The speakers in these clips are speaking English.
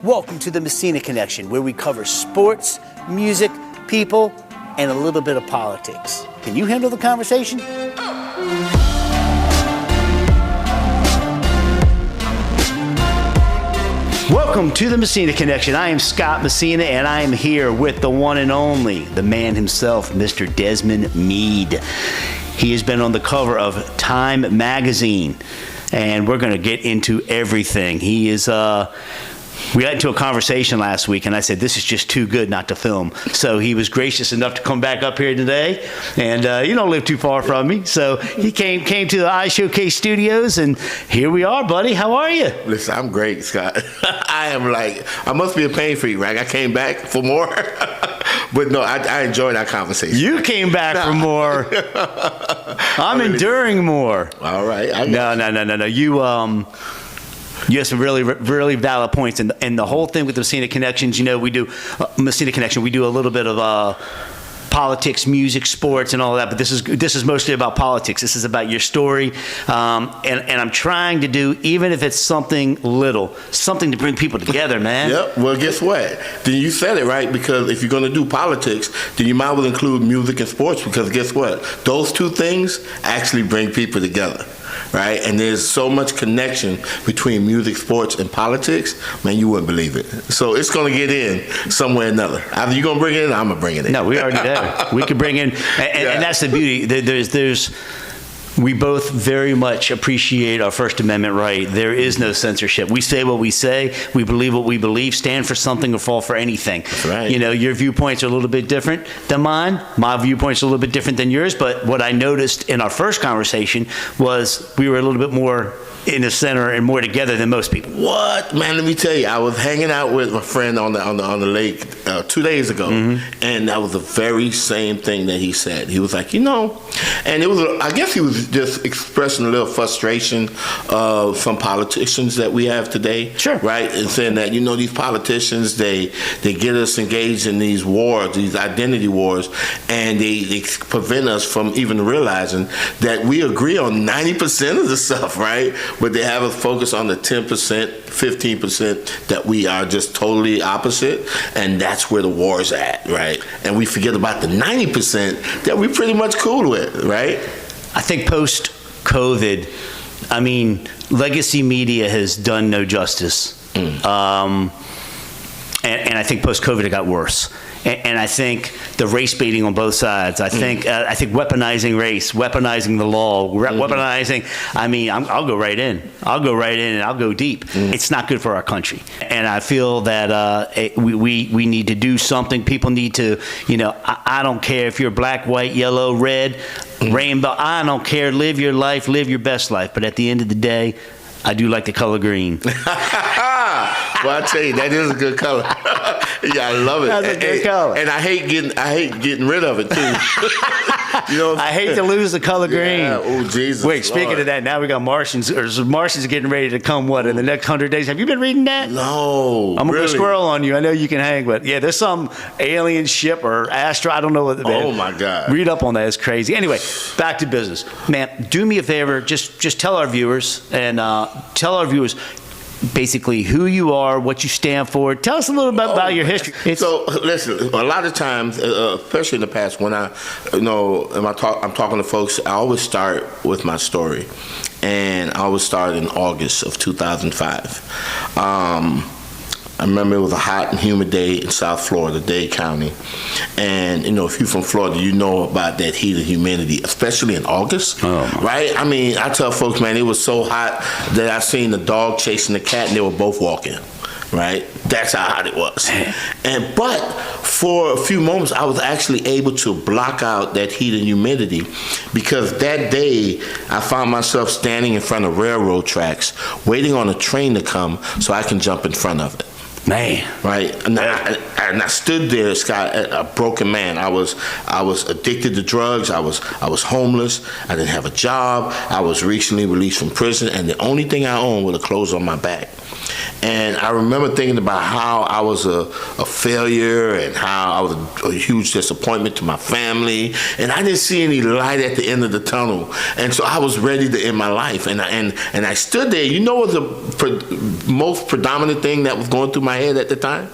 Welcome to the Messina Connection, where we cover sports, music, people, and a little bit of politics. Can you handle the conversation? Welcome to the Messina Connection. I am Scott Messina, and I am here with the one and only, the man himself, Mr. Desmond Meade. He has been on the cover of Time magazine, and we're going to get into everything. He is, we got into a conversation last week, and I said, this is just too good not to film. So he was gracious enough to come back up here today, and you don't live too far from me. So he came to the Eye Showcase Studios, and here we are, buddy. How are you? Listen, I'm great, Scott. I must be a pain freak, right? I came back for more. But no, I enjoyed that conversation. You came back for more. I'm enduring more. All right. No. You have some really, really valid points, and the whole thing with the Messina Connections, you know, we do Messina Connection. We do a little bit of politics, music, sports, and all of that. But this is mostly about politics. This is about your story, and I'm trying to do, even if it's something little, something to bring people together, man. Yep. Well, guess what? Then you said it right, because if you're going to do politics, then you might as well include music and sports, because guess what? Those two things actually bring people together. Right? And there's so much connection between music, sports, and politics, man, you wouldn't believe it. So it's going to get in somewhere or another. Either you're going to bring it in, or I'm going to bring it in. No, we already know. We could bring in, and that's the beauty. We both very much appreciate our First Amendment right. There is no censorship. We say what we say. We believe what we believe. Stand for something or fall for anything. That's right. You know, your viewpoints are a little bit different than mine. My viewpoints are a little bit different than yours. But what I noticed in our first conversation was we were a little bit more in the center and more together than most people. What? Man, let me tell you, I was hanging out with my friend on the lake 2 days ago, and that was the very same thing that he said. He was like, and it was, I guess he was just expressing a little frustration of some politicians that we have today. Sure. Right? And saying that, these politicians, they get us engaged in these wars, these identity wars, and they prevent us from even realizing that we agree on 90% of the stuff, right? But they have us focus on the 10%, 15% that we are just totally opposite, and that's where the war's at, right? And we forget about the 90% that we're pretty much cool with, right? I think post-COVID, legacy media has done no justice. And I think post-COVID it got worse. And I think the race baiting on both sides. I think weaponizing race, weaponizing the law, weaponizing. I'll go right in. I'll go right in and I'll go deep. It's not good for our country. And I feel that we need to do something. People need to. I don't care if you're black, white, yellow, red, rainbow. I don't care. Live your life. Live your best life. But at the end of the day, I do like the color green. Well, I tell you, that is a good color. Yeah, I love it. That's a good color. And I hate getting rid of it too. I hate to lose the color green. Yeah. Oh, Jesus. Wait, speaking of that, now we got Martians getting ready to come. What, in the next 100 days? Have you been reading that? No. I'm gonna go squirrel on you. I know you can hang, but yeah, there's some alien ship or astro. I don't know what. Oh my God. Read up on that. It's crazy. Anyway, back to business, man. Do me a favor. Just tell our viewers basically who you are, what you stand for. Tell us a little bit about your history. So listen, a lot of times, especially in the past, when I'm talking to folks, I always start with my story, and I always start in August of 2005. I remember it was a hot and humid day in South Florida, Dade County. And, if you're from Florida, you know about that heat and humidity, especially in August, right? I tell folks, man, it was so hot that I seen the dog chasing the cat and they were both walking, right? That's how hot it was. But for a few moments, I was actually able to block out that heat and humidity, because that day I found myself standing in front of railroad tracks, waiting on a train to come so I can jump in front of it. Man, right? And I stood there, Scott, a broken man. I was addicted to drugs. I was homeless. I didn't have a job. I was recently released from prison, and the only thing I owned were the clothes on my back. And I remember thinking about how I was a failure and how I was a huge disappointment to my family. And I didn't see any light at the end of the tunnel. And so I was ready to end my life. And I stood there. You know what the most predominant thing that was going through my head at the time?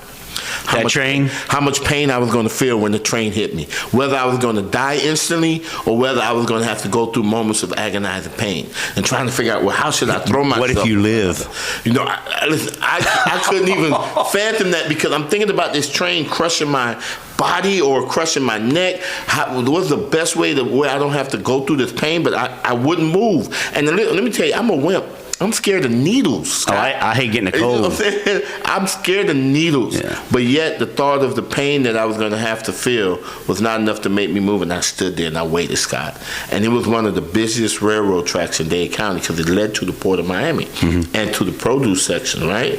How much pain I was going to feel when the train hit me. Whether I was going to die instantly or whether I was going to have to go through moments of agonizing pain and trying to figure out, well, how should I throw myself? What if you live? You know, I couldn't even fathom that because I'm thinking about this train crushing my body or crushing my neck. What's the best way where I don't have to go through this pain, but I wouldn't move. And let me tell you, I'm a wimp. I'm scared of needles, Scott. Oh, I hate getting a cold. You know what I'm saying? I'm scared of needles. Yeah. But yet the thought of the pain that I was going to have to feel was not enough to make me move. And I stood there and I waited, Scott. And it was one of the busiest railroad tracks in Dade County because it led to the Port of Miami and to the produce section, right?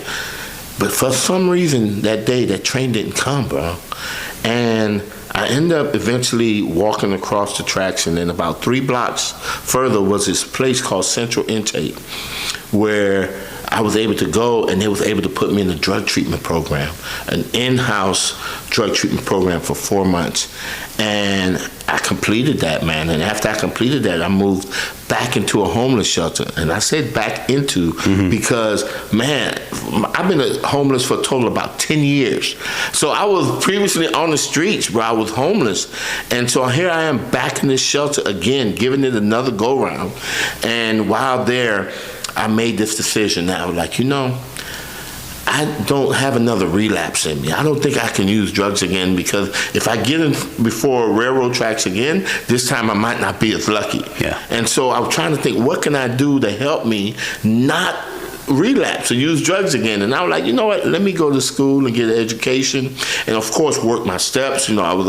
But for some reason that day, that train didn't come, bro. And I ended up eventually walking across the tracks, and then about 3 blocks further was this place called Central Intake, where I was able to go, and they was able to put me in a drug treatment program, an in-house drug treatment program for 4 months. And I completed that, man. And after I completed that, I moved back into a homeless shelter. And I said back into because, man, I've been homeless for a total of about 10 years. So I was previously on the streets where I was homeless. And so here I am back in this shelter again, giving it another go-round. And while there, I made this decision that I was like, you know, I don't have another relapse in me. I don't think I can use drugs again because if I get in before railroad tracks again, this time I might not be as lucky. Yeah. And so I was trying to think, what can I do to help me not relapse or use drugs again? And I was like, you know what, let me go to school and get an education and of course work my steps. You know, I was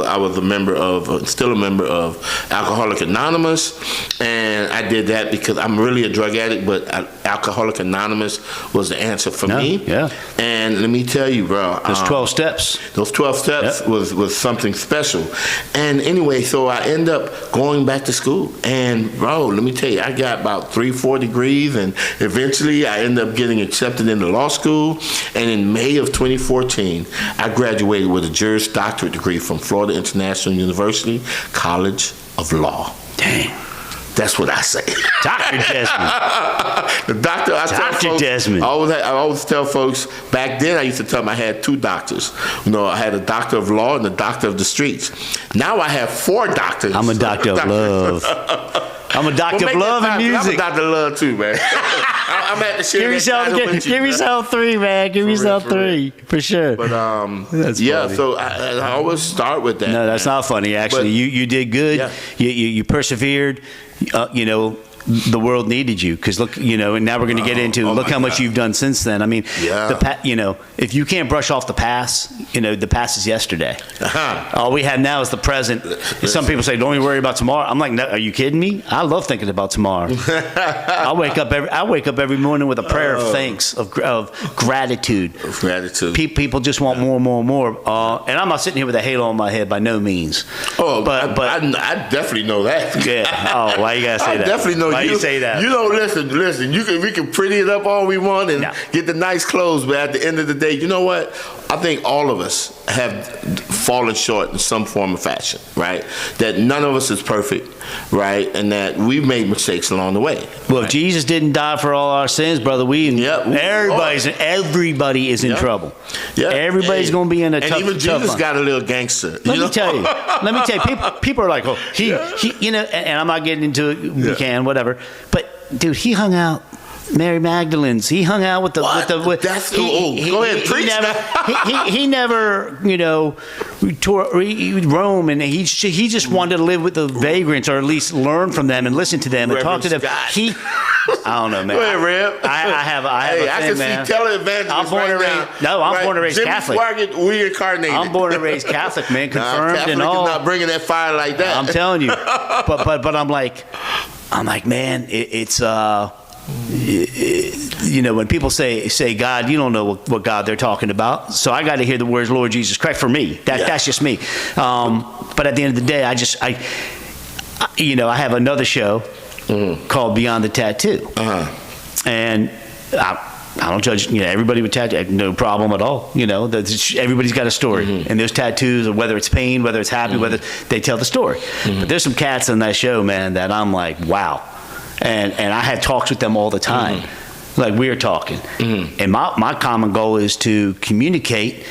still a member of Alcoholics Anonymous, and I did that because I'm really a drug addict, but Alcoholics Anonymous was the answer for me. Yeah. And let me tell you, bro, those 12 steps. Those 12 steps was something special. And anyway, so I end up going back to school, and bro, let me tell you, I got about 3-4 degrees, and eventually I ended up getting accepted into law school. And in May of 2014, I graduated with a Juris Doctorate degree from Florida International University College of Law. Dang. That's what I say. Dr. Desmond. The doctor, Dr. Desmond. I always tell folks, back then I used to tell them I had 2 doctors. You know, I had a doctor of law and a doctor of the streets. Now I have 4 doctors. I'm a doctor of love. I'm a doctor of love and music. I'm a doctor of love too, man. I'm at the share. Give yourself 3, man. Give yourself 3 for sure. But that's funny. So I always start with that. No, that's not funny. Actually, but, you did good. Yeah. You persevered. You know, the world needed you because look, you know, and now we're going to get into look how much you've done since then. I mean, you know, if you can't brush off the past, you know, the past is yesterday. All we have now is the present. Some people say, "Don't even worry about tomorrow." I'm like, no, are you kidding me? I love thinking about tomorrow. I wake up every morning with a prayer of thanks, of gratitude. Gratitude. People just want more and more and more. And I'm not sitting here with a halo on my head by no means. Oh, but I definitely know that. Yeah. Oh, why you gotta say that? I definitely know. Why you say that? You don't listen. We can pretty it up all we want and get the nice clothes, but at the end of the day, you know what? I think all of us have fallen short in some form or fashion, right? That none of us is perfect, right? And that we've made mistakes along the way. Well, if Jesus didn't die for all our sins, brother, everybody is in trouble. Yeah. Everybody's going to be in a tough one. And even Jesus got a little gangster. Let me tell you, people are like, oh, he, you know, and I'm not getting into it, we can, whatever. But, dude, he hung out. Mary Magdalene's. He hung out with the. Go ahead, preach. He never, you know, Rome, and he just wanted to live with the vagrants, or at least learn from them and listen to them and talk to them. I don't know, man. Go ahead, Reb. I have a thing, I can man. see televangelists. I'm born and raised. No, I'm born and raised Catholic. Reincarnated. I'm born and raised Catholic, man. Confirmed and all. Catholic is not bringing that fire like that. I'm telling you, but I'm like, man, it's. You know, when people say God, you don't know what God they're talking about. So I got to hear the words Lord Jesus Christ for me. That's just me. But at the end of the day, I you know, I have another show called Beyond the Tattoo, and I don't judge, everybody with tattoos, no problem at all. Everybody's got a story. And those tattoos, whether it's pain, whether it's happy, whether they tell the story. But there's some cats on that show, man, that I'm like, wow. And I have talks with them all the time. Like we're talking. And my common goal is to communicate.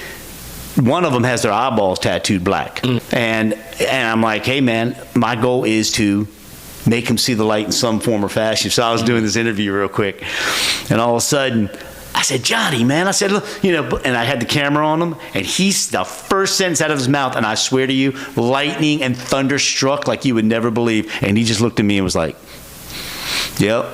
One of them has their eyeballs tattooed black. And I'm like, hey, man, my goal is to make him see the light in some form or fashion. So I was doing this interview real quick. And all of a sudden, I said, Johnny, man. I said, look, and I had the camera on him. And he's the first sentence out of his mouth. And I swear to you, lightning and thunder struck like you would never believe. And he just looked at me and was like, yep.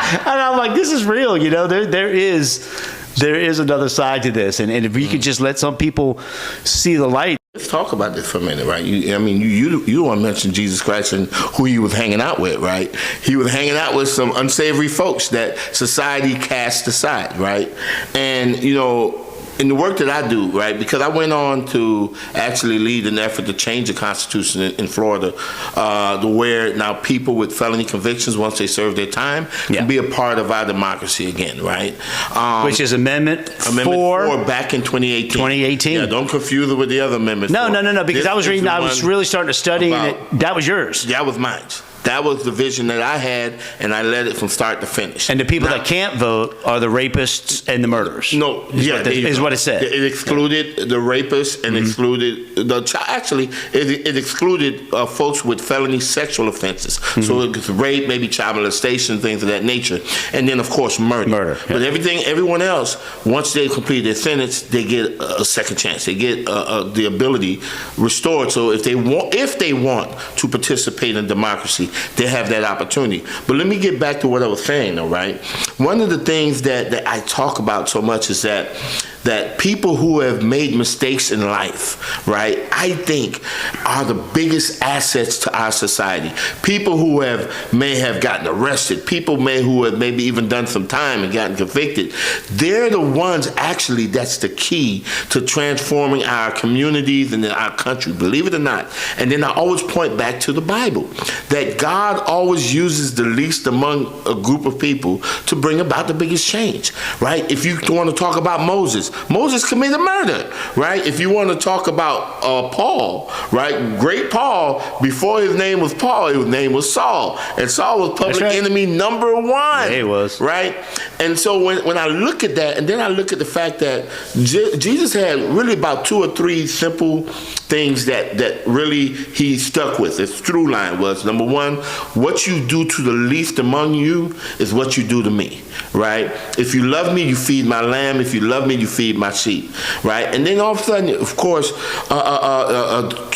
And I'm like, this is real. There is another side to this. And if we could just let some people see the light. Let's talk about this for a minute, right? You don't want to mention Jesus Christ and who he was hanging out with, right? He was hanging out with some unsavory folks that society cast aside, right? And, in the work that I do, right, because I went on to actually lead an effort to change the Constitution in Florida, to where now people with felony convictions, once they serve their time, can be a part of our democracy again, right? Which is Amendment 4 back in 2018. 2018. Yeah, don't confuse it with the other amendments. No, because I was really starting to study, and that was yours. That was mine. That was the vision that I had, and I led it from start to finish. And the people that can't vote are the rapists and the murderers. No, is what it said. It excluded the rapists and excluded it excluded folks with felony sexual offenses. So it was rape, maybe child molestation, things of that nature, and then of course murder. But everyone else, once they complete their sentence, they get a second chance. They get the ability restored. So if they want to participate in democracy, they have that opportunity. But let me get back to what I was saying, though, right? One of the things that I talk about so much is that people who have made mistakes in life, right, I think are the biggest assets to our society. People who may have gotten arrested, people who have maybe even done some time and gotten convicted, they're the ones actually that's the key to transforming our communities and our country, believe it or not. And then I always point back to the Bible, that God always uses the least among a group of people to bring about the biggest change, right? If you want to talk about Moses committed murder, right? If you want to talk about Paul, right? Great Paul, before his name was Paul, his name was Saul. And Saul was public enemy number one. Yeah, he was. Right? And so when I look at that, and then I look at the fact that Jesus had really about 2 or 3 simple things that really he stuck with. His through line was, number one, what you do to the least among you is what you do to me, right? If you love me, you feed my lamb. If you love me, you feed my sheep, right? And then all of a sudden, of course,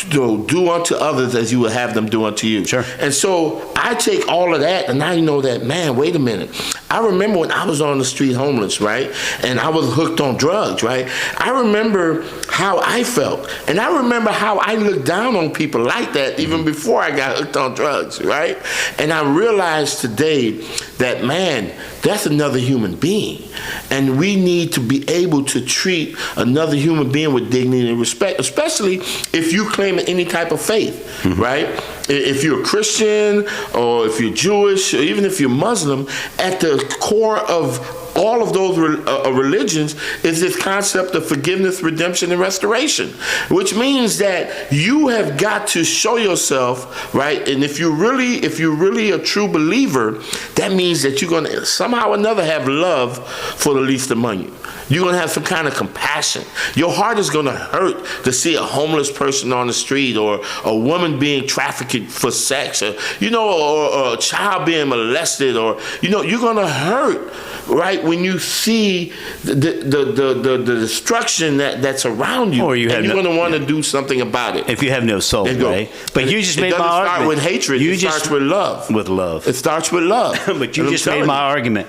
do unto others as you would have them do unto you. Sure. And so I take all of that, and I know that, man, wait a minute. I remember when I was on the street homeless, right? And I was hooked on drugs, right? I remember how I felt. And I remember how I looked down on people like that even before I got hooked on drugs, right? And I realized today that, man, that's another human being. And we need to be able to treat another human being with dignity and respect, especially if you claim any type of faith, right? If you're a Christian, or if you're Jewish, or even if you're Muslim, at the core of all of those religions is this concept of forgiveness, redemption, and restoration, which means that you have got to show yourself, right? And if you're really a true believer, that means that you're going to somehow or another have love for the least among you. You're going to have some kind of compassion. Your heart is going to hurt to see a homeless person on the street, or a woman being trafficked for sex, or a child being molested, or you're going to hurt, right, when you see the destruction that's around you, and you're going to want to do something about it. If you have no soul, right? But you just made my argument. It doesn't start with hatred. It starts with love. With love. It starts with love. But you just made my argument.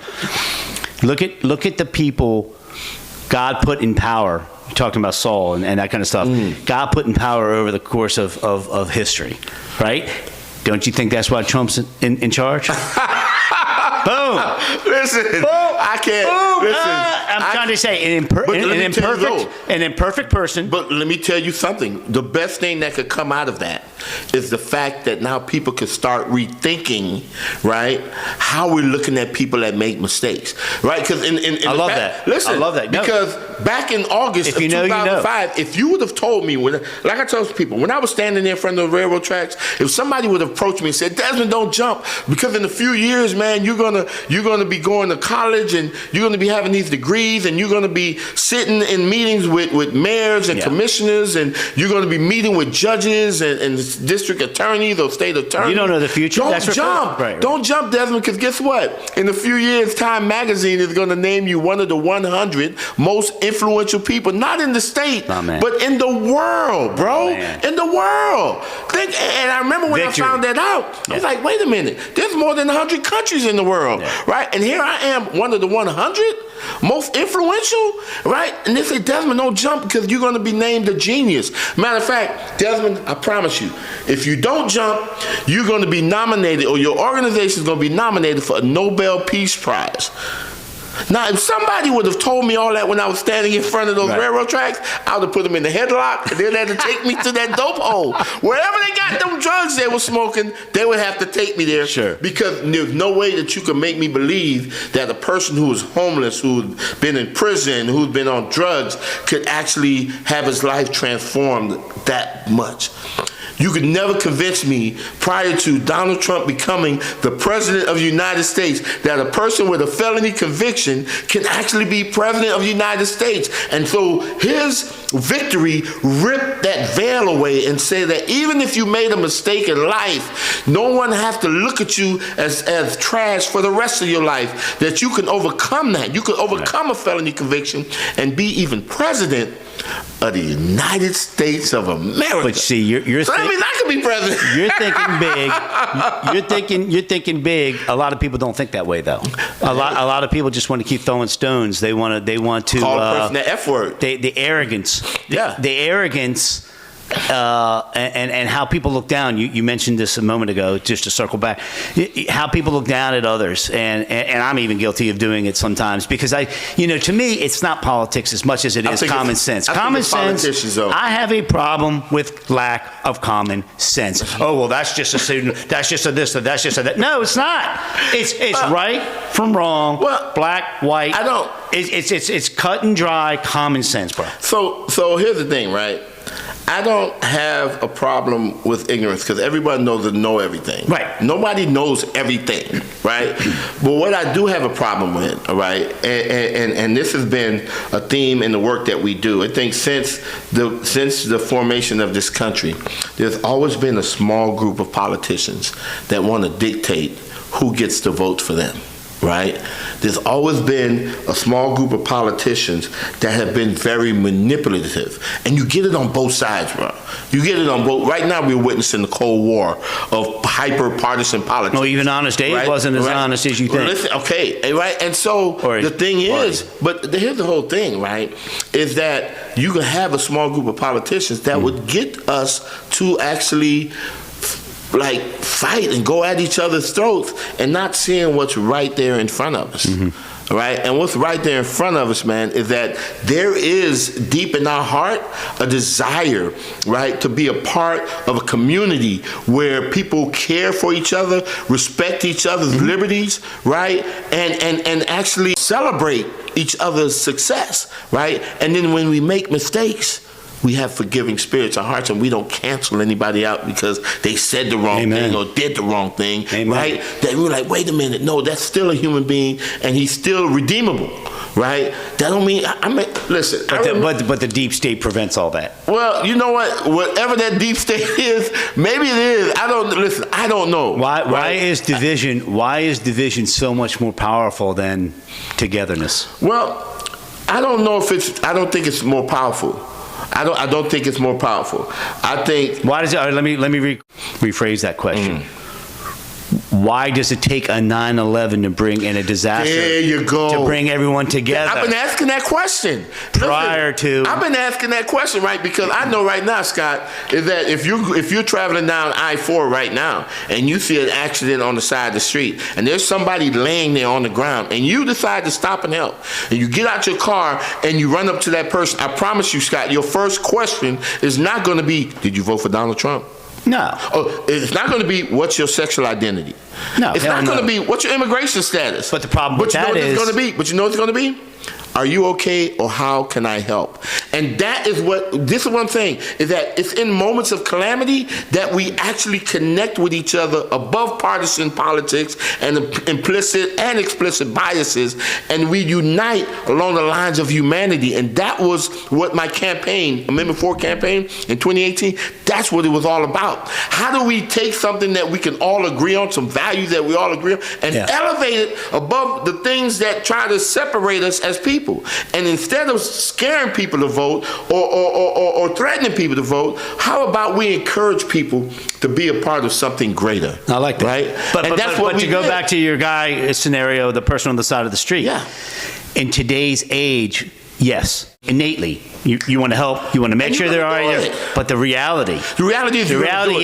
Look at the people God put in power. You're talking about Saul and that kind of stuff. God put in power over the course of history, right? Don't you think that's why Trump's in charge? Boom. Listen, I can't. I'm trying to say an imperfect person. But let me tell you something. The best thing that could come out of that is the fact that now people could start rethinking, right, how we're looking at people that make mistakes, right? Because I love that. Listen, I love that. because back in August of 2005, if you would have told me, like I told people, when I was standing there in front of the railroad tracks, if somebody would have approached me and said, Desmond, don't jump, because in a few years, man, you're gonna be going to college and you're gonna be having these degrees and you're gonna be sitting in meetings with mayors and commissioners and you're gonna be meeting with judges and district attorneys or state attorneys. You don't know the future. Don't jump. Right. Don't jump, Desmond, because guess what? In a few years, Time Magazine is gonna name you one of the 100 most influential people, not in the state, but in the world, bro. In the world. And I remember when I found that out, I was like, wait a minute, there's more than 100 countries in the world, right? And here I am, one of the 100 most influential, right? And they say, Desmond, don't jump because you're going to be named a genius. Matter of fact, Desmond, I promise you, if you don't jump, you're going to be nominated, or your organization is going to be nominated for a Nobel Peace Prize. Now, if somebody would have told me all that when I was standing in front of those railroad tracks, I would have put them in the headlock, and they'd have to take me to that dope hole. Wherever they got them drugs they were smoking, they would have to take me there. Sure. Because there's no way that you can make me believe that a person who is homeless, who's been in prison, who's been on drugs, could actually have his life transformed that much. You could never convince me prior to Donald Trump becoming the president of the United States that a person with a felony conviction can actually be president of the United States. And so his victory ripped that veil away and said that even if you made a mistake in life, no one has to look at you as trash for the rest of your life, that you can overcome that. You can overcome a felony conviction and be even president of the United States of America. But see, you're so that means I could be president. You're thinking big. You're thinking big. A lot of people don't think that way, though. A lot of people just want to keep throwing stones. They want to call a person the F word. The arrogance. The arrogance. And how people look down. You mentioned this a moment ago, just to circle back. How people look down at others, and I'm even guilty of doing it sometimes, because to me, it's not politics as much as it is common sense. Common sense. I have a problem with lack of common sense. Oh well, that's just a student. That's just a this. Or that's just a that. No, it's not. It's right from wrong. Black, white. I don't. It's cut and dry common sense, bro. So here's the thing, right? I don't have a problem with ignorance because everybody knows to know everything. Right. Nobody knows everything, right? But what I do have a problem with, all right, and this has been a theme in the work that we do. I think since the formation of this country, there's always been a small group of politicians that want to dictate who gets to vote for them. Right? There's always been a small group of politicians that have been very manipulative. And you get it on both sides, bro. You get it on both. Right now we're witnessing the Cold War of hyper-partisan politics. No, even Honest Abe wasn't as honest as you think. Listen, okay, right? And so the thing is, but here's the whole thing, right, is that you can have a small group of politicians that would get us to actually fight and go at each other's throats and not seeing what's right there in front of us. Right? And what's right there in front of us, man, is that there is deep in our heart a desire, right, to be a part of a community where people care for each other, respect each other's liberties, right, and actually celebrate each other's success, right? And then when we make mistakes, we have forgiving spirits and hearts, and we don't cancel anybody out because they said the wrong thing or did the wrong thing, right? That we're like, wait a minute, no, that's still a human being, and he's still redeemable, right? That don't mean, listen. But the deep state prevents all that. Well, you know what? Whatever that deep state is, maybe it is. I don't know. Why is division so much more powerful than togetherness? Well, I don't think it's more powerful. I don't think it's more powerful. I think. Why does it? Let me rephrase that question. why does it take a 9/11 to bring in a disaster? There you go. To bring everyone together. I've been asking that question. I've been asking that question, right? Because I know right now, Scott, is that if you're traveling down I-4 right now and you see an accident on the side of the street and there's somebody laying there on the ground and you decide to stop and help and you get out your car and you run up to that person, I promise you, Scott, your first question is not going to be, did you vote for Donald Trump? No. Oh, it's not going to be, what's your sexual identity? No. It's not going to be, what's your immigration status? But the problem with that is... But you know what it's going to be? Are you okay, or how can I help? And this is what I'm saying, is that it's in moments of calamity that we actually connect with each other above partisan politics and implicit and explicit biases, and we unite along the lines of humanity. And that was what my campaign, Amendment 4 campaign in 2018, that's what it was all about. How do we take something that we can all agree on, some values that we all agree on, and elevate it above the things that try to separate us as people? And instead of scaring people to vote or threatening people to vote, how about we encourage people to be a part of something greater? I like that. Right? But to go back to your guy scenario, the person on the side of the street. Yeah. In today's age, yes, innately, you want to help, you want to make sure they're all right. But the reality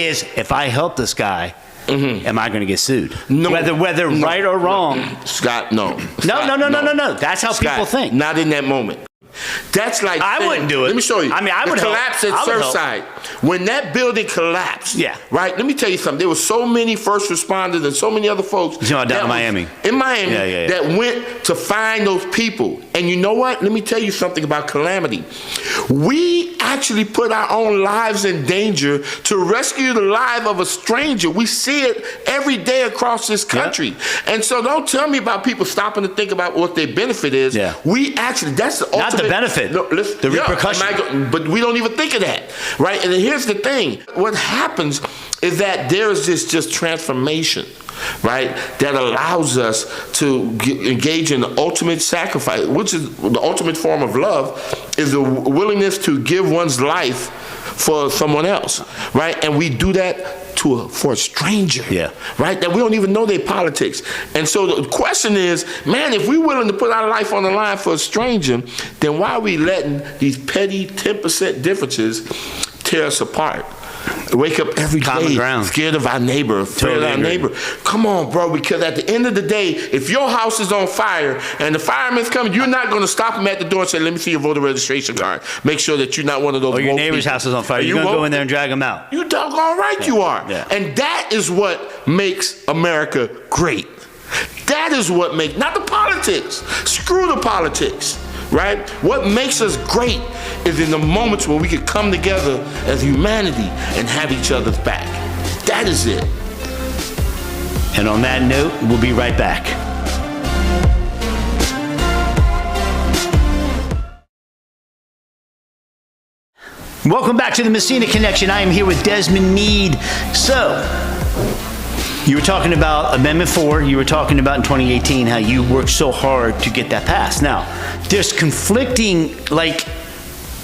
is, if I help this guy, am I going to get sued? No. Whether right or wrong. Scott, no. No. That's how people think. Not in that moment. That's like I wouldn't do it. Let me show you. I mean, I would collapse at Surfside. When that building collapsed, right? Let me tell you something. There were so many first responders and so many other folks down in Miami. That went to find those people. And you know what? Let me tell you something about calamity. We actually put our own lives in danger to rescue the life of a stranger. We see it every day across this country. And so don't tell me about people stopping to think about what their benefit is. We actually, that's the ultimate. Not the benefit, the repercussion. But we don't even think of that, right? And here's the thing. What happens is that there is this just transformation, right, that allows us to engage in the ultimate sacrifice, which is the ultimate form of love, is the willingness to give one's life for someone else, right? And we do that for a stranger, right? That we don't even know their politics. And so the question is, man, if we're willing to put our life on the line for a stranger, then why are we letting these petty 10% differences tear us apart? Wake up every day scared of our neighbor, afraid of our neighbor. Come on, bro, because at the end of the day, if your house is on fire and the fireman's coming, you're not going to stop him at the door and say, let me see your voter registration card. Make sure that you're not one of those. Or your neighbor's house is on fire. You're going to go in there and drag them out. You doggone right you are. And that is what makes America great. That is what makes, not the politics. Screw the politics. Right? What makes us great is in the moments when we can come together as humanity and have each other's back. That is it. And on that note, we'll be right back. Welcome back to the Messina Connection. I am here with Desmond Meade. So, you were talking about Amendment 4. You were talking about in 2018 how you worked so hard to get that passed. Now, there's conflicting, like,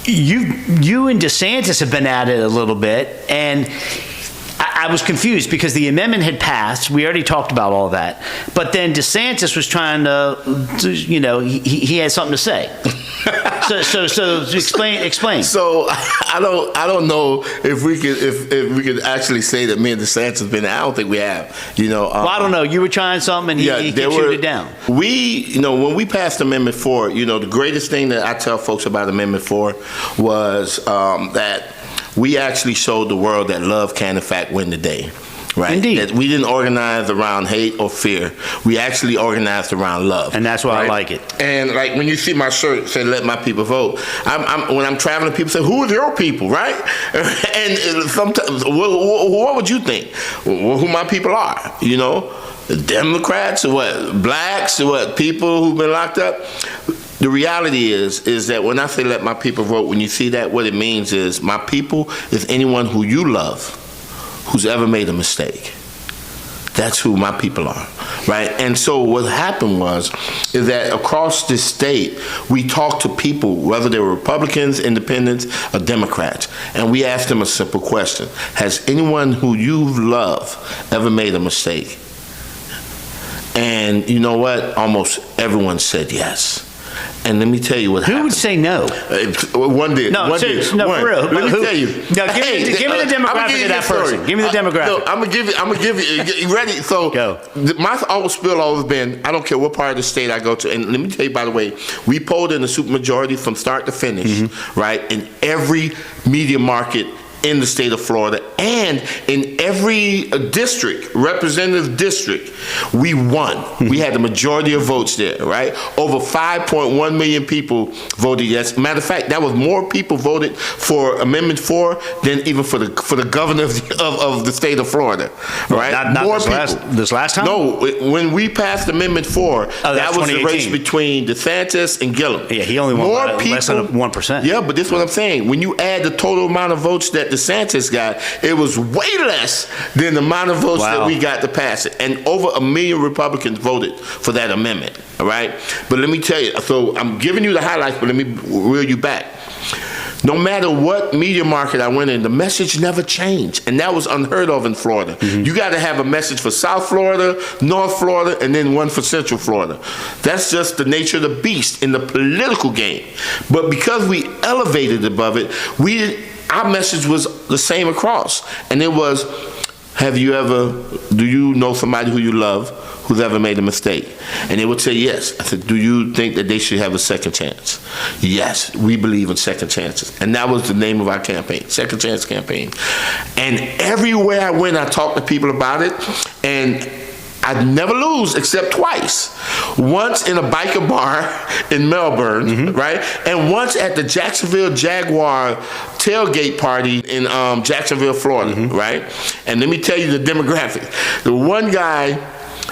you and DeSantis have been at it a little bit, and I was confused because the amendment had passed. We already talked about all that. But then DeSantis was trying to you know, he had something to say. So explain. So I don't know if we could actually say that me and DeSantis have been. I don't think we have. You know. Well, I don't know. You were trying something, and he shoot it down. You know, when we passed Amendment 4, you know, the greatest thing that I tell folks about Amendment 4 was that we actually showed the world that love can in fact win the day. Right. Indeed. That we didn't organize around hate or fear. We actually organized around love. And that's why I like it. And like when you see my shirt say "Let my people vote," when I'm traveling, people say, "Who are your people?" Right? And sometimes, what would you think? Who my people are? You know, Democrats or what? Blacks or what? People who've been locked up. The reality is that when I say "Let my people vote," when you see that, what it means is my people is anyone who you love, who's ever made a mistake. That's who my people are, right? And so what happened is that across this state, we talked to people, whether they were Republicans, Independents, or Democrats, and we asked them a simple question. Has anyone who you love ever made a mistake? And you know what? Almost everyone said yes. And let me tell you what happened. Who would say no? One did. No, one serious, did. no, One. for real. Let me tell you. No, give me the demographic of that person. Give me the demographic. No, I'm gonna give you. You ready? So, go. My always spill always been. I don't care what part of the state I go to. And let me tell you, by the way, we polled in the supermajority from start to finish, right? In every media market in the state of Florida, and in every district, representative district, we won. We had the majority of votes there, right? Over 5.1 million people voted yes. Matter of fact, that was more people voted for Amendment 4 than even for the governor of the state of Florida, right? Not more this last time? No, when we passed Amendment 4, that was the race between DeSantis and Gillum. Yeah, he only won by less than 1%. Yeah, but this is what I'm saying. When you add the total amount of votes that DeSantis got, it was way less than the amount of votes that we got to pass it. And over 1 million Republicans voted for that amendment, all right? But let me tell you, so I'm giving you the highlights, but let me reel you back. No matter what media market I went in, the message never changed. And that was unheard of in Florida. You got to have a message for South Florida, North Florida, and then one for Central Florida. That's just the nature of the beast in the political game. But because we elevated above it, our message was the same across. And it was, do you know somebody who you love who's ever made a mistake? And they would say yes. I said, do you think that they should have a second chance? Yes, we believe in second chances. And that was the name of our campaign, Second Chance Campaign. And everywhere I went, I talked to people about it, and I'd never lose except twice. Once in a biker bar in Melbourne, right? And once at the Jacksonville Jaguar tailgate party in Jacksonville, Florida, right? And let me tell you the demographic. The one guy,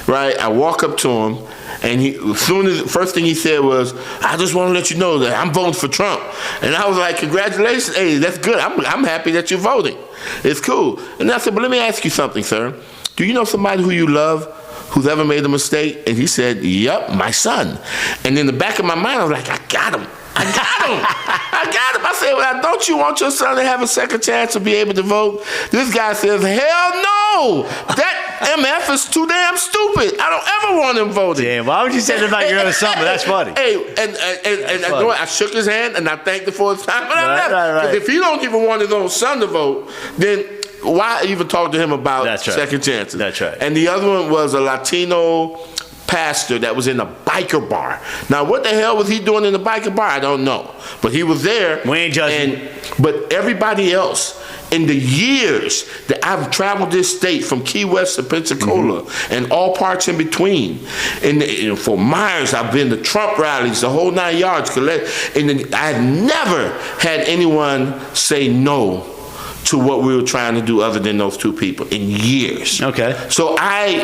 right, I walk up to him, and first thing he said was, I just want to let you know that I'm voting for Trump. And I was like, congratulations, hey, that's good. I'm happy that you're voting. It's cool. And I said, but let me ask you something, sir. Do you know somebody who you love who's ever made a mistake? And he said, yep, my son. And in the back of my mind, I was like, I got him. I got him. I said, well, don't you want your son to have a second chance to be able to vote? This guy says, hell no. That MF is too damn stupid. I don't ever want him voting. Damn, why would you say that about your other son? But that's funny. Hey, and I shook his hand and I thanked him for his time. But I left. Because if he don't even want his own son to vote, then why even talk to him about second chances? That's right. And the other one was a Latino pastor that was in a biker bar. Now, what the hell was he doing in the biker bar? I don't know. But he was there. We ain't judging. But everybody else, in the years that I've traveled this state from Key West to Pensacola and all parts in between, and for Myers, I've been to Trump rallies, the whole 9 yards. And I've never had anyone say no to what we were trying to do other than those two people in years. Okay. So I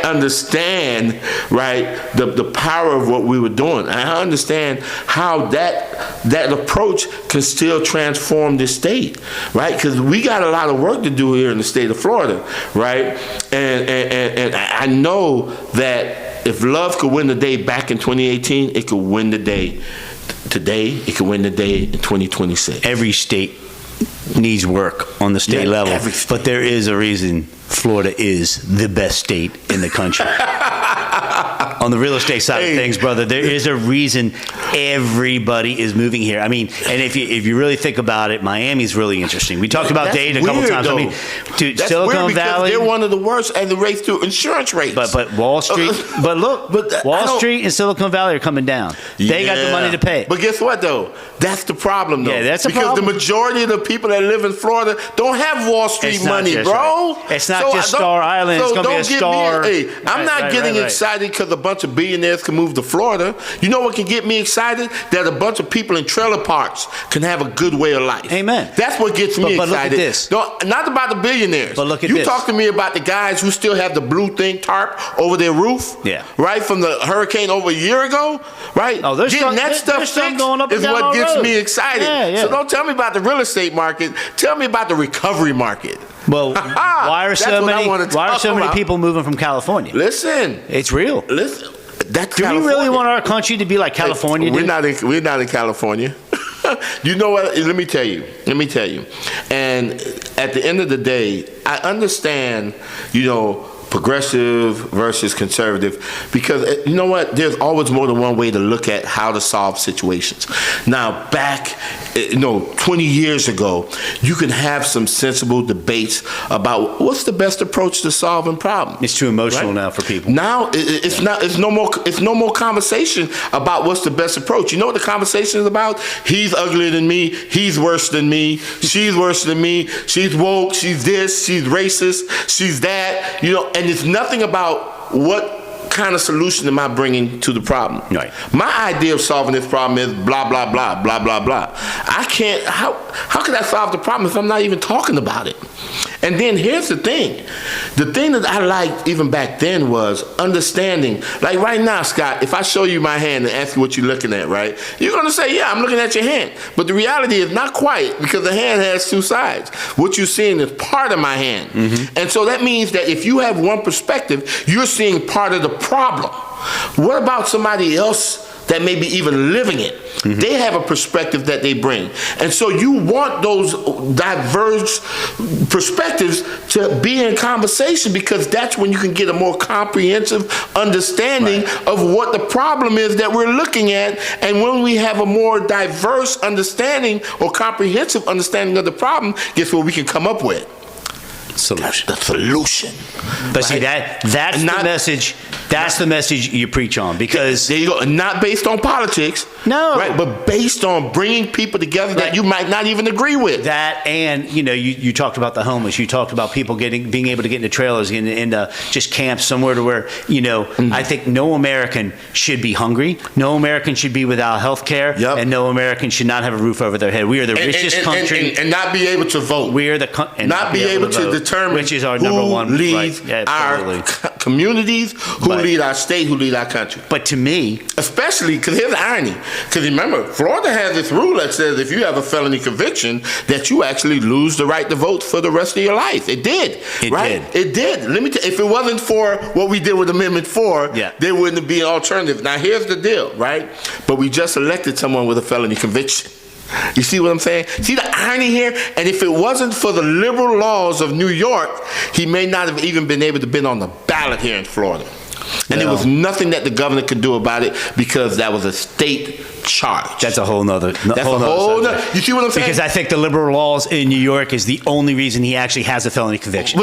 understand, right, the power of what we were doing. I understand how that approach can still transform this state, right? Because we got a lot of work to do here in the state of Florida, right? And I know that if love could win the day back in 2018, it could win the day today, it could win the day in 2026. Every state needs work on the state level, but there is a reason Florida is the best state in the country. On the real estate side of things, brother, there is a reason everybody is moving here. I mean, and if you really think about it, Miami's really interesting. We talked about Dade a couple times. Though. I mean, dude, that's Silicon weird Valley, they're one of the worst at the rates through insurance rates. But Wall Street, but look, Wall Street and Silicon Valley are coming down. They got the money to pay. But guess what, though? That's the problem, though. Yeah, that's the problem. problem. The majority of the people that live in Florida don't have Wall Street money, bro. Right. It's not just Star Island. It's going to be a star. I'm not getting excited because a bunch of billionaires can move to Florida. You know what can get me excited? That a bunch of people in trailer parks can have a good way of life. Amen. That's what gets me excited. But look at this. Not about the billionaires. But look at this. You talk to me about the guys who still have the blue thing tarp over their roof. Yeah. Right from the hurricane over a year ago. Right. Oh, getting that stuff fixed is what gets me excited. Yeah. So don't tell me about the real estate market. Tell me about the recovery market. Well, why are so many people moving from California? Listen, it's real. Listen, that's do we really want our country to be like California? We're not in California. You know what? Let me tell you. And at the end of the day, I understand. progressive versus conservative, because you know what? There's always more than one way to look at how to solve situations. Now, back 20 years ago, you can have some sensible debates about what's the best approach to solving problems. It's too emotional now for people. Now it's not. It's no more conversation about what's the best approach. You know what the conversation is about? He's uglier than me. He's worse than me. She's worse than me. She's woke. She's this. She's racist. She's that. And it's nothing about what kind of solution am I bringing to the problem. Right. My idea of solving this problem is blah blah blah blah blah blah. I can't. How can I solve the problem if I'm not even talking about it? And then here's the thing. The thing that I liked even back then was understanding. Like right now, Scott, if I show you my hand and ask you what you're looking at, right? You're going to say, yeah, I'm looking at your hand. But the reality is not quite, because the hand has two sides. What you're seeing is part of my hand. Mm-hmm. And so that means that if you have one perspective, you're seeing part of the problem. What about somebody else that may be even living it? Mm-hmm. They have a perspective that they bring. And so you want those diverse perspectives to be in conversation, because that's when you can get a more comprehensive understanding of what the problem is that we're looking at. And when we have a more diverse understanding or comprehensive understanding of the problem, guess what we can come up with? Solution. The solution. But see, that's the message. That's the message you preach on, because there you go. Not based on politics. No. Right, but based on bringing people together that you might not even agree with. That, and you talked about the homeless. You talked about people being able to get into trailers, into just camps somewhere to where I think no American should be hungry. No American should be without health care. Yep. And no American should not have a roof over their head. We are the richest country, and not be able to vote. We are not be able to determine which is our number one leads our communities, who lead our state, who lead our country. But to me, especially because here's the irony. Because remember, Florida has this rule that says if you have a felony conviction, that you actually lose the right to vote for the rest of your life. It did. It did. Let me tell you, if it wasn't for what we did with Amendment 4, there wouldn't be an alternative. Now here's the deal, right? But we just elected someone with a felony conviction. You see what I'm saying? See the irony here? And if it wasn't for the liberal laws of New York, he may not have even been able to be on the ballot here in Florida. And there was nothing that the governor could do about it, because that was a state charge. That's a whole nother. You see what I'm saying? Because I think the liberal laws in New York is the only reason he actually has a felony conviction.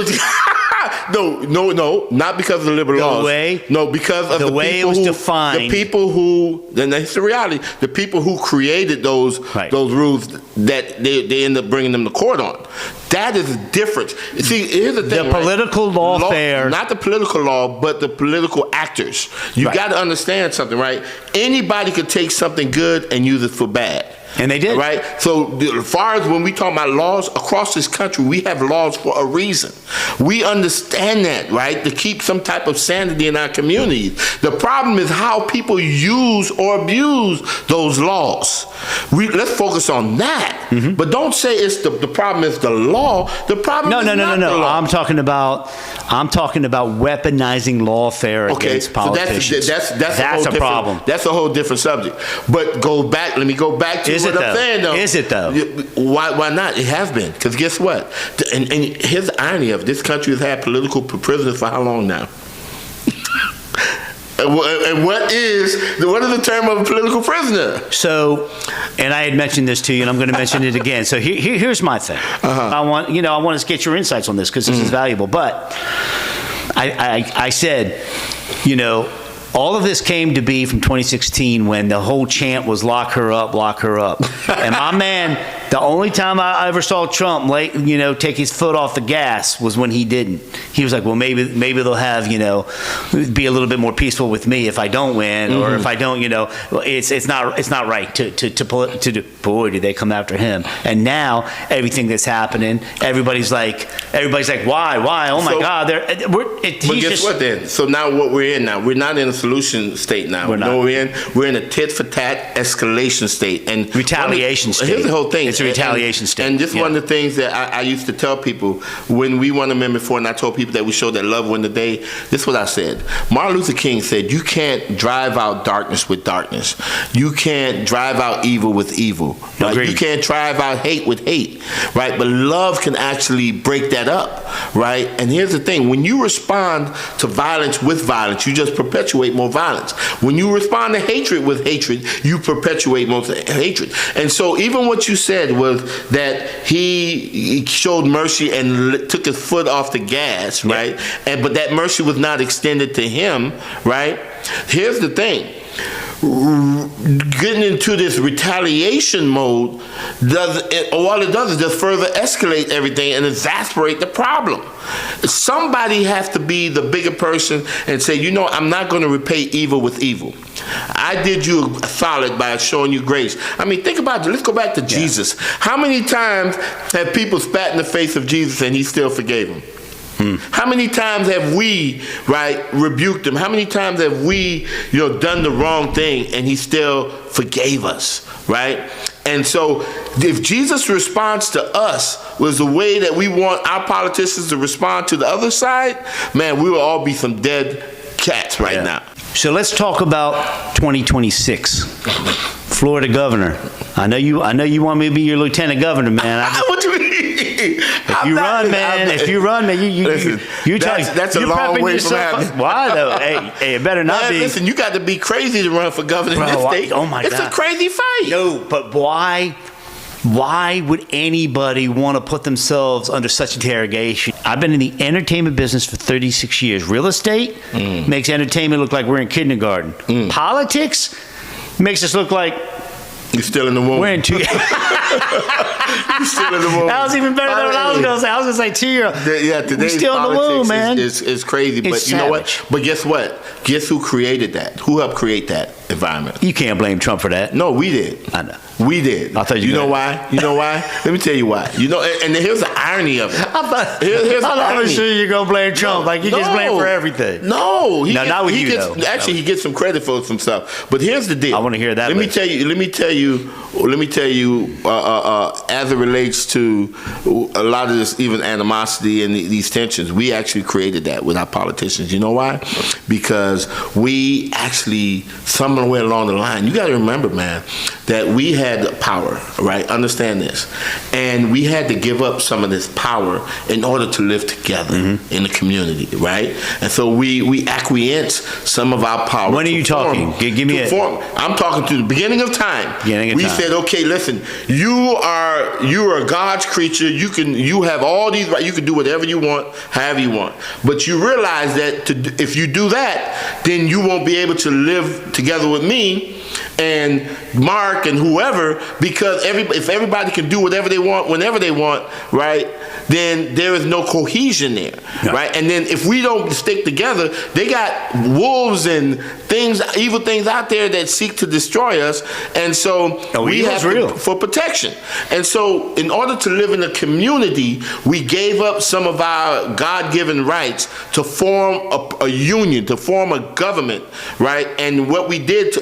No, not because of the liberal laws. Because of the way it was defined. The people who, and that's the reality, the people who created those rules that they end up bringing them to court on. That is the difference. See, here's the thing. The political lawfare. Not the political law, but the political actors. You got to understand something, right? Anybody could take something good and use it for bad. And they did. Right? So as far as when we talk about laws across this country, we have laws for a reason. We understand that, right? To keep some type of sanity in our communities. The problem is how people use or abuse those laws. Let's focus on that. Mm-hmm. But don't say it's the problem is the law. The problem is not the law. I'm talking about weaponizing lawfare against politicians. So that's a problem. That's a whole different subject. But let me go back to what I'm saying, though. Is it though? Why not? It has been. Because guess what? And here's the irony of this country has had political prisoners for how long now? And what is the term of a political prisoner? So, and I had mentioned this to you, and I'm going to mention it again. So here's my thing. I want to get your insights on this, because this is valuable. But I said, all of this came to be from 2016, when the whole chant was "lock her up, lock her up." And my man, the only time I ever saw Trump take his foot off the gas was when he didn't. He was like, well, maybe they'll have, be a little bit more peaceful with me if I don't win, or if I don't, it's not right to do. Boy, did they come after him. And now everything that's happening, everybody's like, why? Oh my God! But guess what then? So now what we're in now, we're not in a solution state now. We're not. We're in a tit for tat escalation state and retaliation state. Here's the whole thing. It's a retaliation step. And this is one of the things that I used to tell people when we won Amendment 4, and I told people that we showed that love win the day. This is what I said. Martin Luther King said, you can't drive out darkness with darkness. You can't drive out evil with evil. Right? You can't drive out hate with hate. Right? But love can actually break that up. Right? And here's the thing. When you respond to violence with violence, you just perpetuate more violence. When you respond to hatred with hatred, you perpetuate more hatred. And so even what you said was that he showed mercy and took his foot off the gas, right? But that mercy was not extended to him, right? Here's the thing. Getting into this retaliation mode, all it does is just further escalate everything and exasperate the problem. Somebody has to be the bigger person and say, you know, I'm not going to repay evil with evil. I did you a solid by showing you grace. I mean, think about it. Let's go back to Jesus. How many times have people spat in the face of Jesus and he still forgave them? How many times have we, right, rebuked him? How many times have we, done the wrong thing and he still forgave us, right? And so if Jesus' response to us was the way that we want our politicians to respond to the other side, man, we will all be some dead cats right now. So let's talk about 2026. Florida governor. I know you want me to be your lieutenant governor, man. What you mean? If you run, man, that's a long way from happening. Why though? Hey, it better not be. Listen, you got to be crazy to run for governor in this state. Oh my God, it's a crazy fight. No, but why? Why would anybody want to put themselves under such interrogation? I've been in the entertainment business for 36 years. Real estate makes entertainment look like we're in kindergarten. Politics makes us look like you're still in the womb. We're in two. You're still in the womb. That was even better than what I was going to say. I was going to say 2 year. Yeah, today's still in the womb, man. It's crazy, but you know what? But guess what? Guess who created that? Who helped create that environment? You can't blame Trump for that. No, we did. I know. We did. I thought you know why? You know why? Let me tell you why. And here's the irony of it. Here's the irony. I'm sure you're gonna blame Trump. Like he gets blamed for everything. No, not with you though. Actually, he gets some credit for some stuff. But here's the deal. I want to hear that. Let me tell you. As it relates to a lot of this, even animosity and these tensions, we actually created that with our politicians. You know why? Because we actually, somewhere along the line, you got to remember, man, that we had power, right? Understand this. And we had to give up some of this power in order to live together in the community, right? And so we acquiesce some of our power. When are you talking? Give me I'm talking to the beginning of time. We said, okay, listen, you are God's creature. You have all these rights. You can do whatever you want, however you want. But you realize that if you do that, then you won't be able to live together with me and Mark and whoever, because if everybody can do whatever they want, whenever they want, right, then there is no cohesion there, right? And then if we don't stick together, they got wolves and evil things out there that seek to destroy us, and so we have for protection. And so in order to live in a community, we gave up some of our God-given rights to form a union, to form a government, right? And what we did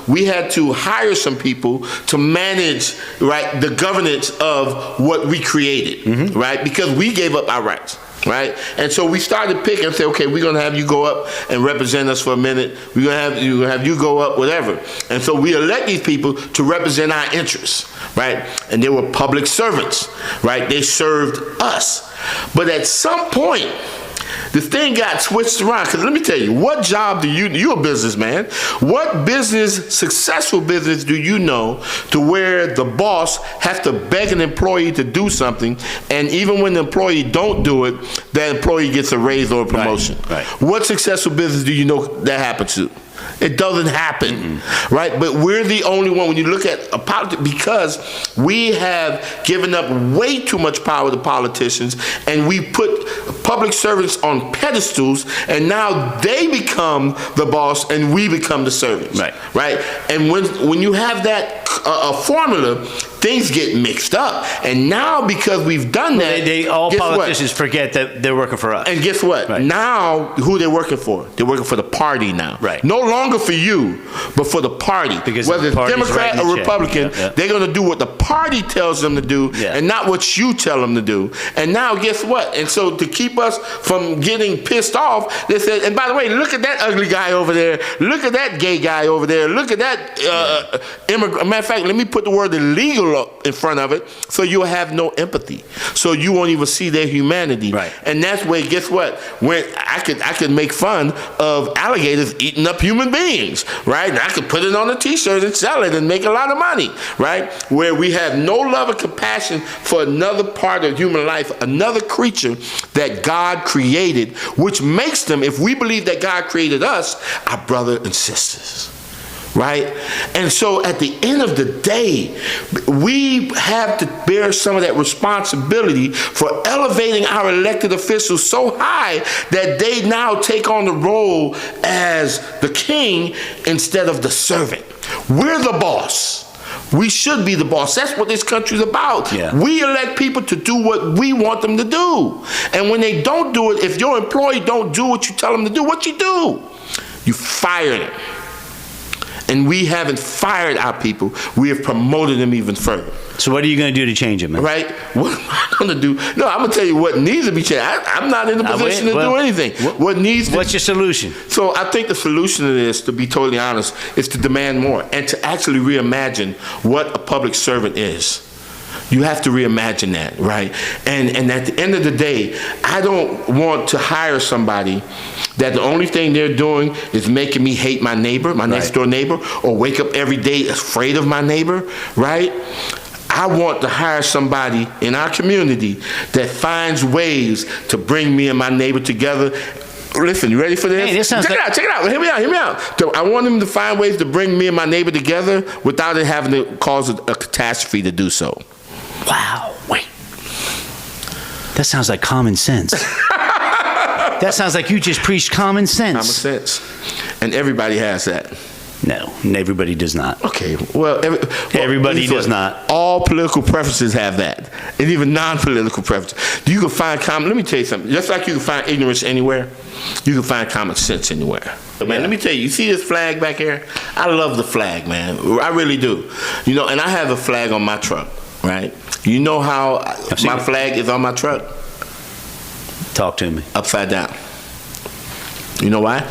we had to hire some people to manage, right, the governance of what we created, right? Because we gave up our rights, right? And so we started picking and say, okay, we're going to have you go up and represent us for a minute. We're going to have you go up, whatever. And so we elect these people to represent our interests, right? And they were public servants, right? They served us. But at some point, this thing got switched around. Because let me tell you, what job do you're a businessman. What successful business do you know to where the boss has to beg an employee to do something, and even when the employee don't do it, that employee gets a raise or a promotion? Right. What successful business do you know that happens to? It doesn't happen, right? But we're the only one, when you look at a politics, because we have given up way too much power to politicians, and we put public servants on pedestals, and now they become the boss and we become the servants, right? And when you have that formula, things get mixed up. And now because we've done that, all politicians forget that they're working for us. And guess what? Right. Now, who they're working for? They're working for the party now. Right. No longer for you, but for the party. Because whether it's Democrat or Republican, check. they're going to do what the party tells them to do, and not what you tell them to do. And now, guess what? And so to keep us from getting pissed off, they said, and by the way, look at that ugly guy over there. Look at that gay guy over there. Look at that immigrant. Matter of fact, let me put the word illegal up in front of it so you'll have no empathy. So you won't even see their humanity. Right. And that's where, guess what? When I could make fun of alligators eating up human beings, right? And I could put it on a t-shirt and sell it and make a lot of money, right? Where we have no love or compassion for another part of human life, another creature that God created, which makes them, if we believe that God created us, our brother and sisters. Right? And so at the end of the day, we have to bear some of that responsibility for elevating our elected officials so high that they now take on the role as the king instead of the servant. We're the boss. We should be the boss. That's what this country's about. Yeah. We elect people to do what we want them to do. And when they don't do it, if your employee don't do what you tell them to do, what you do? You fire them. And we haven't fired our people. We have promoted them even further. So what are you going to do to change it, man? Right? What am I going to do? No, I'm going to tell you what needs to be changed. I'm not in the position to do anything. What's your solution? So I think the solution to this, to be totally honest, is to demand more and to actually reimagine what a public servant is. You have to reimagine that, right? And at the end of the day, I don't want to hire somebody that the only thing they're doing is making me hate my neighbor, my next door neighbor, or wake up every day afraid of my neighbor, right? I want to hire somebody in our community that finds ways to bring me and my neighbor together. Listen, you ready for this? Hey, this sounds check it out. Hear me out. So I want him to find ways to bring me and my neighbor together without it having to cause a catastrophe to do so. Wow, wait. That sounds like common sense. That sounds like you just preached common sense. Common sense. And everybody has that. No, everybody does not. Okay, well everybody does not. All political preferences have that. And even non-political preferences. You can find let me tell you something. Just like you can find ignorance anywhere, you can find common sense anywhere. Man, let me tell you see this flag back here? I love the flag, man. I really do. You know, and I have a flag on my truck, right? You know how my flag is on my truck? Talk to me. Upside down. You know why?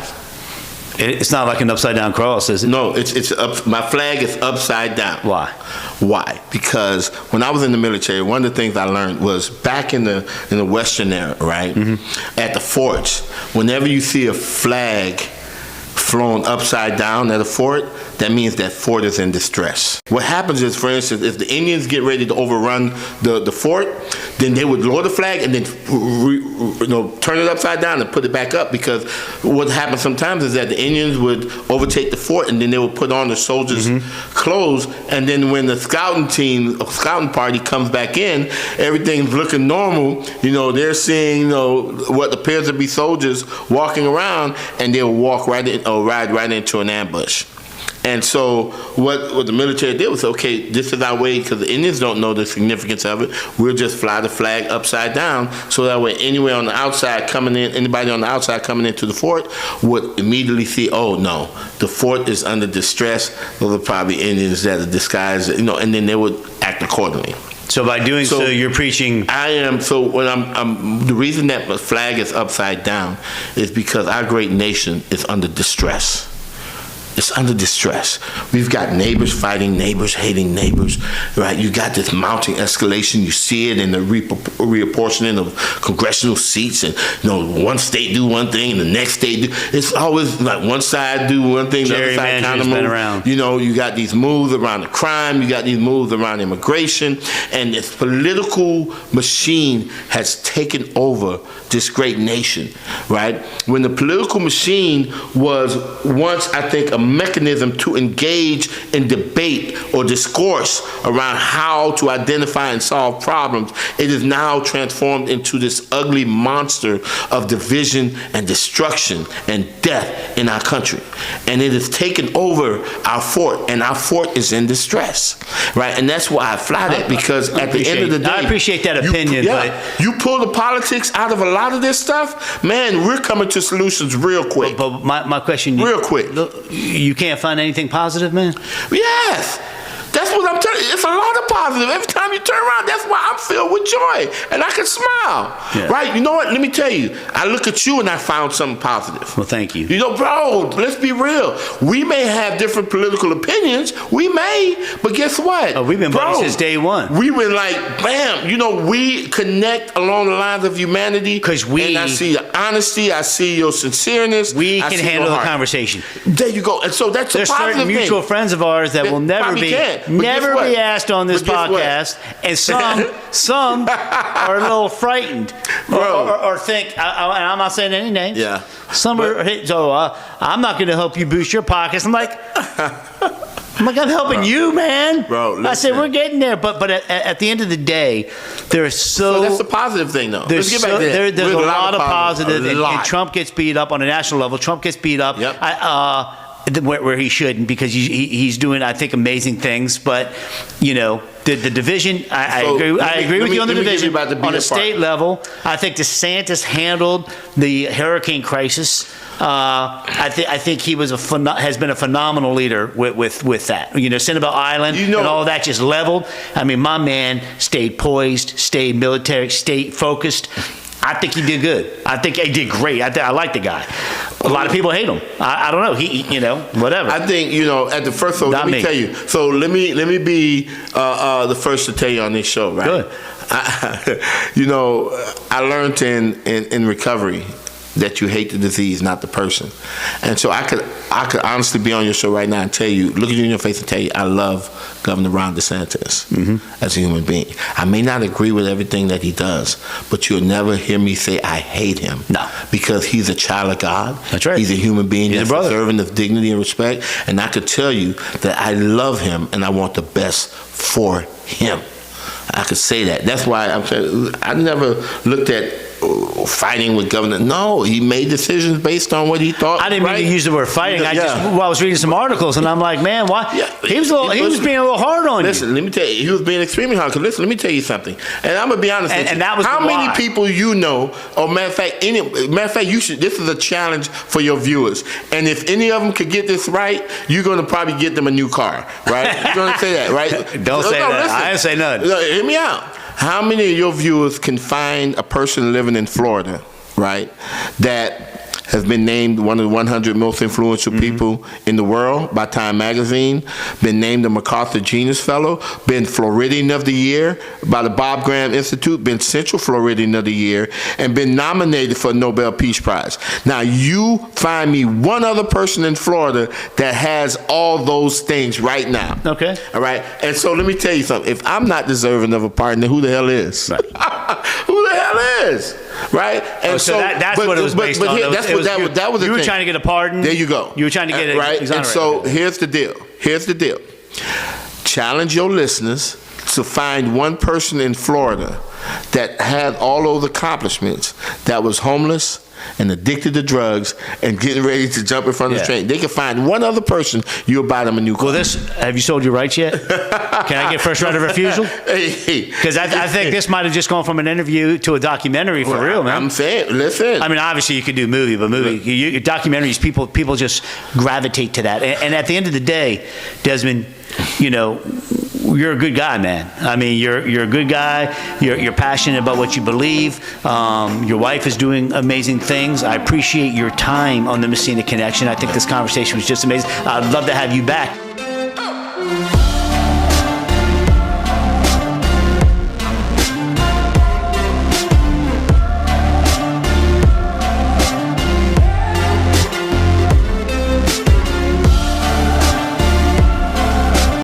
It's not like an upside down cross, is it? No, it's up. My flag is upside down. Why? Why? Because when I was in the military, one of the things I learned was back in the Western era, right? Mm-hmm. At the forts, whenever you see a flag flown upside down at a fort, that means that fort is in distress. What happens is, for instance, if the Indians get ready to overrun the fort, then they would lower the flag and then turn it upside down and put it back up, because what happens sometimes is that the Indians would overtake the fort and then they would put on the soldiers' clothes, and then when the scouting party comes back in, everything's looking normal. They're seeing what appears to be soldiers walking around, and they'll walk right in or ride right into an ambush. And so what the military did was, okay, this is our way, because the Indians don't know the significance of it. We'll just fly the flag upside down, so that way anybody on the outside coming into the fort would immediately see, oh no, the fort is under distress. Those are probably Indians that are disguised, and then they would act accordingly. So by doing so, you're preaching. I am. So when I'm the reason that the flag is upside down is because our great nation is under distress. It's under distress. We've got neighbors fighting neighbors, hating neighbors, right? You got this mounting escalation. You see it in the reapportioning of congressional seats, and one state do one thing, and the next state do. It's always like one side do one thing, the other side kind of move. Around. You got these moves around the crime. You got these moves around immigration, and this political machine has taken over this great nation, right? When the political machine was once, I think, a mechanism to engage in debate or discourse around how to identify and solve problems, it is now transformed into this ugly monster of division and destruction and death in our country. And it has taken over our fort, and our fort is in distress, right? And that's why I fly that, because at the end of the day, I appreciate that opinion, but you pull the politics out of a lot of this stuff, man, we're coming to solutions real quick. But my question, real quick, you can't find anything positive, man? Yes. That's what I'm telling you. It's a lot of positive. Every time you turn around, that's why I'm filled with joy. And I can smile. Yeah. Right? You know what? Let me tell you. I look at you and I found something positive. Well, thank you. You know, bro, let's be real. We may have different political opinions. We may. But guess what? Oh, we've been buddies since day one. We were like, bam. You know, we connect along the lines of humanity. Because and I see your honesty. I see your sincereness. We can handle the conversation. There you go. And so that's a positive thing. There's certain mutual friends of ours that will never be asked on this podcast, and some are a little frightened or think, and I'm not saying any names. Yeah. Some are, so I'm not going to help you boost your pockets. I'm like, I'm helping you, man. Bro, listen. I said we're getting there, but at the end of the day, there's so that's the positive thing, though. Let's get back to that. There's a lot of positive, and Trump gets beat up on a national level. Trump gets beat up. Yep. Where he shouldn't, because he's doing, I think, amazing things. But you know, the division. I agree with you on the division. On a state level, I think DeSantis handled the hurricane crisis. I think he was has been a phenomenal leader with that. You know, Sanibel Island and all of that just leveled. I mean, my man stayed poised, stayed military, stayed focused. I think he did good. I think he did great. I like the guy. A lot of people hate him. I don't know. He whatever. I think, at the first, so let me tell you. So let me be the first to tell you on this show, right? Good. I learned in recovery that you hate the disease, not the person. And so I could honestly be on your show right now and tell you, look at you in your face and tell you, I love Governor Ron DeSantis as a human being. I may not agree with everything that he does, but you'll never hear me say I hate him. No. Because he's a child of God. That's right. He's a human being that's deserving of dignity and respect. And I could tell you that I love him and I want the best for him. I could say that. That's why I'm saying I never looked at fighting with governor. No, he made decisions based on what he thought. I didn't mean to use the word fighting. I was reading some articles and I'm like, man, why? Yeah, he was being a little hard on you. Listen, let me tell you, he was being extremely hard. Cause listen, let me tell you something. And I'm gonna be honest with you. And that was how many people you know? Or matter of fact, you should. This is a challenge for your viewers. And if any of them could get this right, you're gonna probably get them a new car, right? You're gonna say that, right? Don't say that. Listen, I didn't say nothing. Hear me out. How many of your viewers can find a person living in Florida, right, that has been named one of the 100 most influential people in the world by Time Magazine, been named a MacArthur Genius Fellow, been Floridian of the Year by the Bob Graham Institute, been Central Floridian of the Year, and been nominated for a Nobel Peace Prize. Now, you find me one other person in Florida that has all those things right now. Okay. All right? And so let me tell you something. If I'm not deserving of a partner, who the hell is? Right. Who the hell is? Right? And so that's what it was based on. That was the you were thing. trying to get a pardon. There you go. You were trying to get it right. And so here's the deal. Challenge your listeners to find one person in Florida that had all those accomplishments, that was homeless and addicted to drugs and getting ready to jump in front of the train. They can find one other person, you'll buy them a new car. Well, have you sold your rights yet? Can I get first right of refusal? Because I think this might have just gone from an interview to a documentary for real, man. I'm saying, listen. I mean, obviously you could do movie, but documentaries, people just gravitate to that. And at the end of the day, Desmond, you're a good guy, man. I mean, you're a good guy. You're passionate about what you believe. Your wife is doing amazing things. I appreciate your time on the Messina Connection. I think this conversation was just amazing. I'd love to have you back.